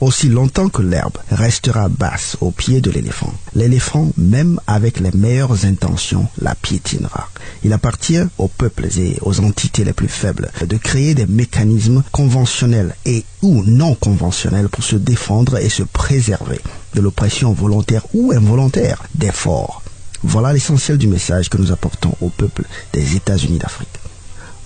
Aussi longtemps que l'herbe restera basse au pied de l'éléphant, l'éléphant, même avec les meilleures intentions, la piétinera. Il appartient aux peuples et aux entités les plus faibles de créer des mécanismes conventionnels et ou non conventionnels pour se défendre et se préserver de l'oppression volontaire ou involontaire des forts. Voilà l'essentiel du message que nous apportons au peuple des États-Unis d'Afrique.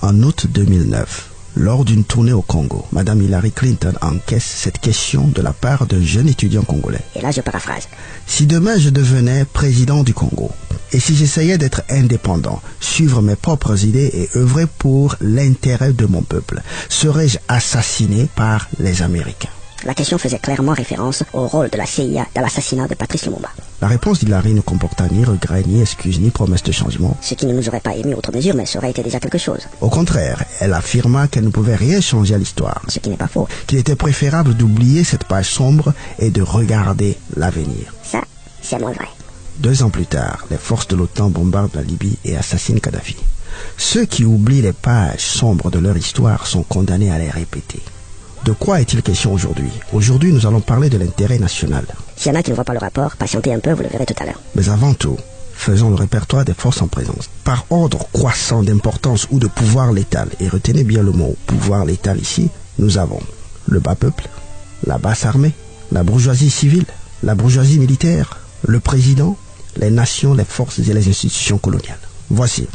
En août 2009, lors d'une tournée au Congo, Mme Hillary Clinton encaisse cette question de la part d'un jeune étudiant congolais. Et là, je paraphrase. Si demain je devenais président du Congo, et si j'essayais d'être indépendant, suivre mes propres idées et œuvrer pour l'intérêt de mon peuple, serais-je assassiné par les Américains? La question faisait clairement référence au rôle de la CIA dans l'assassinat de Patrice Lumumba. La réponse d'Hillary ne comporta ni regret, ni excuse, ni promesse de changement. Ce qui ne nous aurait pas ému outre mesure, mais ça aurait été déjà quelque chose. Au contraire, elle affirma qu'elle ne pouvait rien changer à l'histoire. Ce qui n'est pas faux. Qu'il était préférable d'oublier cette page sombre et de regarder l'avenir. Ça, c'est moins vrai. 2 ans plus tard, les forces de l'OTAN bombardent la Libye et assassinent Kadhafi. Ceux qui oublient les pages sombres de leur histoire sont condamnés à les répéter. De quoi est-il question aujourd'hui? Aujourd'hui, nous allons parler de l'intérêt national. S'il y en a qui ne voient pas le rapport, patientez un peu, vous le verrez tout à l'heure. Mais avant tout, faisons le répertoire des forces en présence. Par ordre croissant d'importance ou de pouvoir létal, et retenez bien le mot pouvoir létal ici, nous avons le bas peuple, la basse armée, la bourgeoisie civile, la bourgeoisie militaire, le président, les nations, les forces et les institutions coloniales. Voici,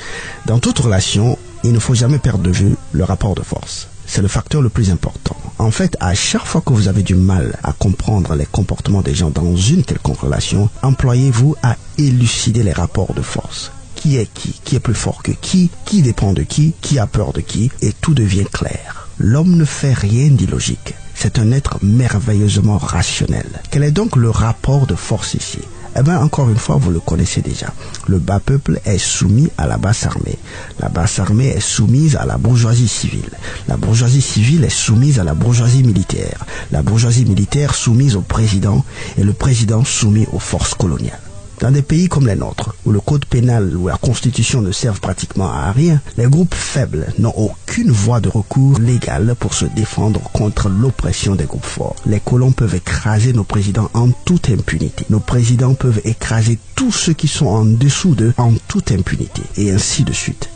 dans toute relation, il ne faut jamais perdre de vue le rapport de force. C'est le facteur le plus important. En fait, à chaque fois que vous avez du mal à comprendre les comportements des gens dans une quelconque relation, employez-vous à élucider les rapports de force. Qui est plus fort que qui dépend de qui a peur de qui, et tout devient clair. L'homme ne fait rien d'illogique. C'est un être merveilleusement rationnel. Quel est donc le rapport de force ici? Eh bien, encore une fois, vous le connaissez déjà. Le bas peuple est soumis à la basse armée. La basse armée est soumise à la bourgeoisie civile. La bourgeoisie civile est soumise à la bourgeoisie militaire. La bourgeoisie militaire soumise au président et le président soumis aux forces coloniales. Dans des pays comme les nôtres, où le code pénal ou la constitution ne servent pratiquement à rien, les groupes faibles n'ont aucune voie de recours légale pour se défendre contre l'oppression des groupes forts. Les colons peuvent écraser nos présidents en toute impunité. Nos présidents peuvent écraser tous ceux qui sont en dessous d'eux en toute impunité, et ainsi de suite.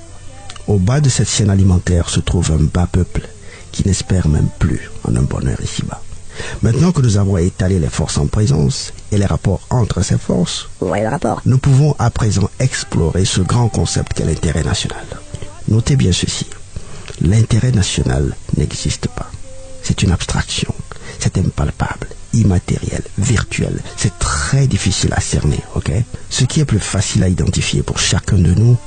Au bas de cette chaîne alimentaire se trouve un bas peuple qui n'espère même plus en un bonheur ici-bas. Maintenant que nous avons étalé les forces en présence et les rapports entre ces forces, vous voyez le rapport. Nous pouvons à présent explorer ce grand concept qu'est l'intérêt national. Notez bien ceci, l'intérêt national n'existe pas. C'est une abstraction, c'est impalpable, immatériel, virtuel, c'est très difficile à cerner, ok? Ce qui est plus facile à identifier pour chacun de nous,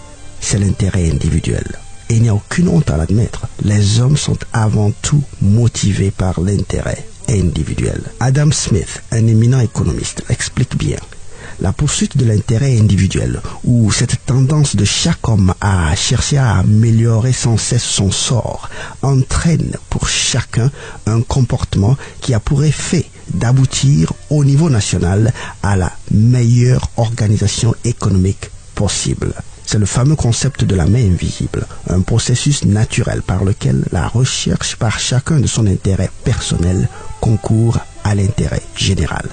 c'est l'intérêt individuel. Et il n'y a aucune honte à l'admettre. Les hommes sont avant tout motivés par l'intérêt individuel. Adam Smith, un éminent économiste, explique bien. La poursuite de l'intérêt individuel, ou cette tendance de chaque homme à chercher à améliorer sans cesse son sort, entraîne pour chacun un comportement qui a pour effet d'aboutir au niveau national à la meilleure organisation économique possible. C'est le fameux concept de la main invisible, un processus naturel par lequel la recherche par chacun de son intérêt personnel concourt à l'intérêt général.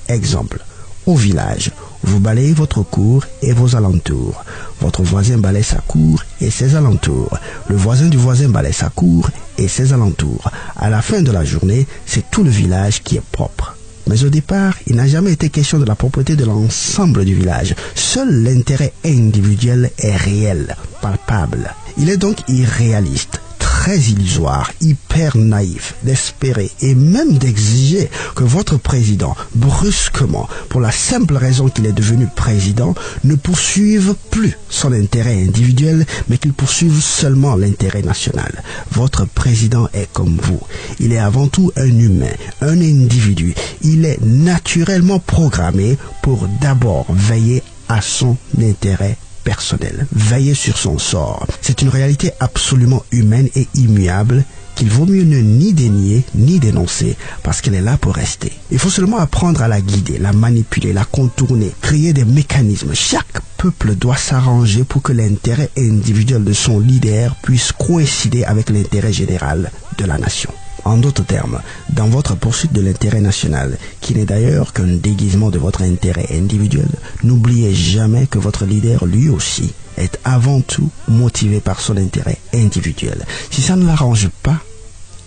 Exemple, au village, vous balayez votre cour et vos alentours. Votre voisin balaye sa cour et ses alentours. Le voisin du voisin balaye sa cour et ses alentours. À la fin de la journée, c'est tout le village qui est propre. Mais au départ, il n'a jamais été question de la propreté de l'ensemble du village. Seul l'intérêt individuel est réel, palpable. Il est donc irréaliste, très illusoire, hyper naïf d'espérer et même d'exiger que votre président, brusquement, pour la simple raison qu'il est devenu président, ne poursuive plus son intérêt individuel, mais qu'il poursuive seulement l'intérêt national. Votre président est comme vous. Il est avant tout un humain, un individu. Il est naturellement programmé pour d'abord veiller à son intérêt personnel, veiller sur son sort. C'est une réalité absolument humaine et immuable qu'il vaut mieux ne ni dénier ni dénoncer parce qu'elle est là pour rester. Il faut seulement apprendre à la guider, la manipuler, la contourner, créer des mécanismes. Chaque peuple doit s'arranger pour que l'intérêt individuel de son leader puisse coïncider avec l'intérêt général de la nation. En d'autres termes, dans votre poursuite de l'intérêt national, qui n'est d'ailleurs qu'un déguisement de votre intérêt individuel, n'oubliez jamais que votre leader, lui aussi, est avant tout motivé par son intérêt individuel. Si ça ne l'arrange pas,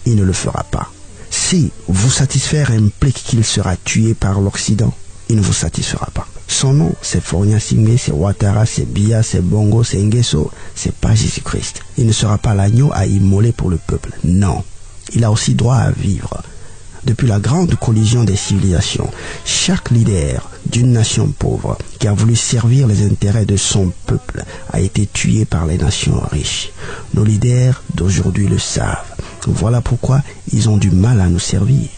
il ne le fera pas. Si vous satisfaire implique qu'il sera tué par l'Occident, il ne vous satisfera pas. Son nom, c'est Fournia Singbe, c'est Ouattara, c'est Biya, c'est Bongo, c'est Nguesso, c'est pas Jésus-Christ. Il ne sera pas l'agneau à immoler pour le peuple. Non. Il a aussi droit à vivre. Depuis la grande collision des civilisations, chaque leader d'une nation pauvre qui a voulu servir les intérêts de son peuple a été tué par les nations riches. Nos leaders d'aujourd'hui le savent. Voilà pourquoi ils ont du mal à nous servir.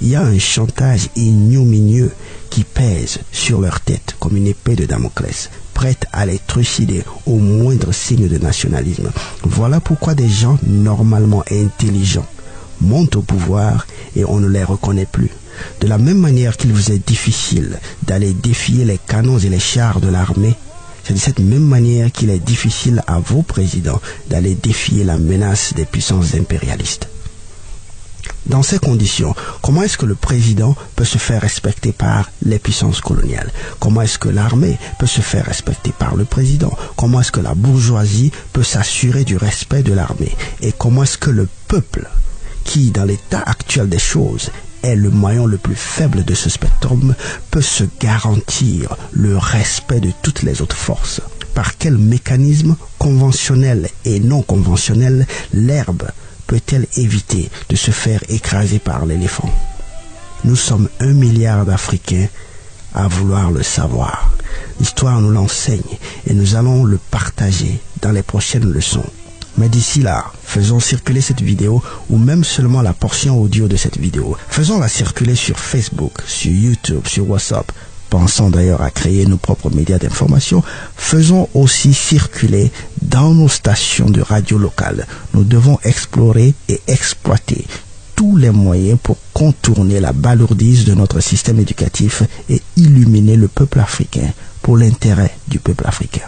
Il y a un chantage ignominieux qui pèse sur leur tête comme une épée de Damoclès, prête à les trucider au moindre signe de nationalisme. Voilà pourquoi des gens normalement intelligents montent au pouvoir et on ne les reconnaît plus. De la même manière qu'il vous est difficile d'aller défier les canons et les chars de l'armée, c'est de cette même manière qu'il est difficile à vos présidents d'aller défier la menace des puissances impérialistes. Dans ces conditions, comment est-ce que le président peut se faire respecter par les puissances coloniales? Comment est-ce que l'armée peut se faire respecter par le président? Comment est-ce que la bourgeoisie peut s'assurer du respect de l'armée? Et comment est-ce que le peuple, qui dans l'état actuel des choses est le maillon le plus faible de ce spectrum, peut se garantir le respect de toutes les autres forces? Par quel mécanisme conventionnel et non conventionnel l'herbe peut-elle éviter de se faire écraser par l'éléphant? Nous sommes 1 milliard d'Africains à vouloir le savoir. L'histoire nous l'enseigne et nous allons le partager dans les prochaines leçons. Mais d'ici là, faisons circuler cette vidéo ou même seulement la portion audio de cette vidéo. Faisons-la circuler sur Facebook, sur YouTube, sur WhatsApp. Pensons d'ailleurs à créer nos propres médias d'information. Faisons aussi circuler dans nos stations de radio locales. Nous devons explorer et exploiter tous les moyens pour contourner la balourdise de notre système éducatif et illuminer le peuple africain pour l'intérêt du peuple africain.